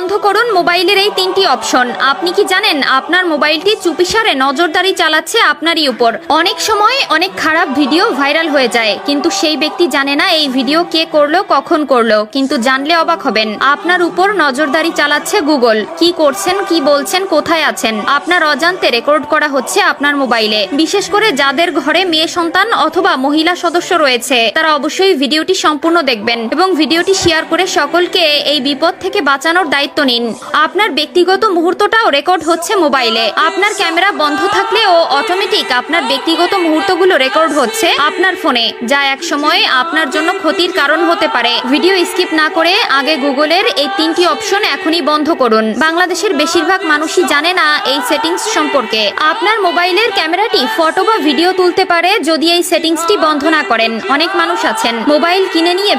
বন্ধ করুন মোবাইলের এই তিনটি অপশন। আপনি কি জানেন আপনার মোবাইলটি চুপিসারে নজরদারি চালাচ্ছে আপনারই উপর। অনেক সময় অনেক খারাপ ভিডিও ভাইরাল হয়ে যায়, কিন্তু সেই ব্যক্তি জানে না এই ভিডিও কে করলো, কখন করলো। কিন্তু জানলে অবাক হবেন, আপনার উপর নজরদারি চালাচ্ছে গুগল। কি করছেন, কি বলছেন, কোথায় আছেন, আপনার অজান্তে রেকর্ড করা হচ্ছে আপনার মোবাইলে। বিশেষ করে যাদের ঘরে মেয়ে সন্তান অথবা মহিলা সদস্য রয়েছে, তারা অবশ্যই ভিডিওটি সম্পূর্ণ দেখবেন এবং ভিডিওটি শেয়ার করে সকলকে এই বিপদ থেকে বাঁচানোর দায়িত্ব নিন। আপনার ব্যক্তিগত মুহূর্তটাও রেকর্ড হচ্ছে মোবাইলে। আপনার ক্যামেরা বন্ধ থাকলেও অটোমেটিক আপনার ব্যক্তিগত মুহূর্তগুলো রেকর্ড হচ্ছে আপনার ফোনে, যা এক সময় আপনার জন্য ক্ষতির কারণ হতে পারে। ভিডিও স্কিপ না করে আগে গুগলের এই তিনটি অপশন এখনই বন্ধ করুন। বাংলাদেশের বেশিরভাগ মানুষই জানে না এই সেটিংস সম্পর্কে। আপনার মোবাইলের ক্যামেরাটি ফটো বা ভিডিও তুলতে পারে যদি এই সেটিংসটি বন্ধ না করেন। অনেক মানুষ আছেন মোবাইল কিনে নিয়ে